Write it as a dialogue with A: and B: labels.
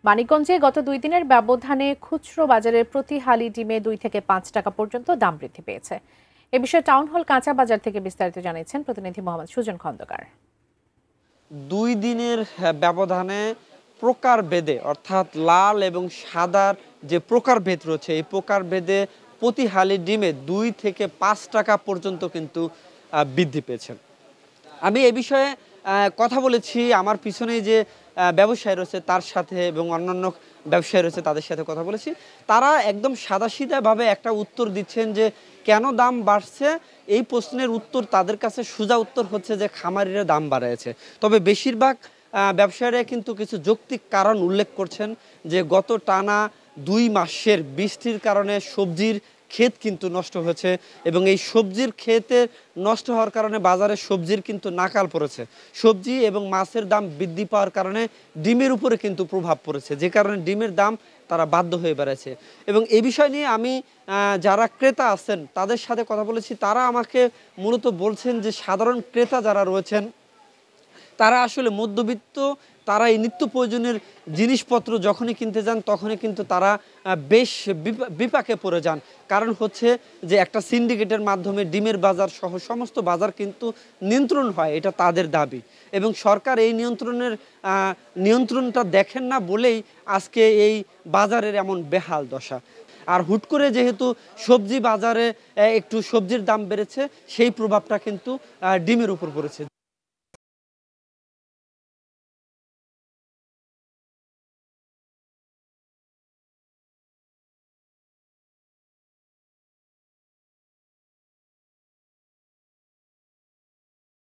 A: মানিকগঞ্জে গত ২ দিনের ব্যবধানে খুচরো বাজারের প্রতি হালি ডিমে ২ থেকে ৫ টাকা পর্যন্ত দাম বৃদ্ধি পেয়েছে। এ বিষয়ে টাউন হল কাঁচা বাজার থেকে বিস্তারিত জানিয়েছেন প্রতিনিধি মোহাম্মদ সুজন খন্দকার।
B: ২ দিনের ব্যবধানে প্রকারভেদে অর্থাৎ লাল এবং সাদার যে প্রকারভেদ রয়েছে এই প্রকারভেদে প্রতি হালি ডিমে ২ থেকে ৫ টাকা পর্যন্ত কিন্তু বৃদ্ধি পেয়েছে। আমি এ বিষয়ে কথা বলেছি আমার পিছনেই যে ব্যবসায়ী রয়েছে তার সাথে এবং অন্যান্য ব্যবসায়ী রয়েছে তাদের সাথে কথা বলেছি। তারা একদম সাদাসিধাভাবে একটা উত্তর দিচ্ছেন যে কেন দাম বাড়ছে, এই প্রশ্নের উত্তর তাদের কাছে সোজা উত্তর হচ্ছে যে খামারিরা দাম বাড়াচ্ছে। তবে বেশিরভাগ ব্যবসায়ীরা কিন্তু কিছু যৌক্তিক কারণ উল্লেখ করছেন যে গত টানা ২ মাসের বৃষ্টির কারণে সবজির ক্ষেত কিন্তু নষ্ট হয়েছে এবং এই সবজির ক্ষেতের নষ্ট হওয়ার কারণে বাজারে সবজির কিন্তু নাকাল পড়েছে। সবজি এবং মাছের দাম বৃদ্ধি পাওয়ার কারণে ডিমের উপরে কিন্তু প্রভাব পড়েছে, যে কারণে ডিমের দাম তারা বাধ্য হয়ে বেড়েছে। এবং এই বিষয় নিয়ে আমি যারা ক্রেতা আছেন তাদের সাথে কথা বলেছি, তারা আমাকে মূলত বলছেন যে সাধারণ ক্রেতা যারা রয়েছেন তারা আসলে মধ্যবিত্ত, তারা এই নিত্য প্রয়োজনের জিনিসপত্র যখনই কিনতে যান তখনই কিন্তু তারা বেশ বিপাকে পড়ে যান। কারণ হচ্ছে যে একটা সিন্ডিকেটের মাধ্যমে ডিমের বাজার সহ সমস্ত বাজার কিন্তু নিয়ন্ত্রণ হয়, এটা তাদের দাবি। এবং সরকার এই নিয়ন্ত্রণটা দেখেন না বলেই আজকে এই বাজারের এমন বেহাল দশা। আর হুট করে যেহেতু সবজি বাজারে একটু সবজির দাম বেড়েছে, সেই প্রভাবটা কিন্তু ডিমের উপর পড়েছে।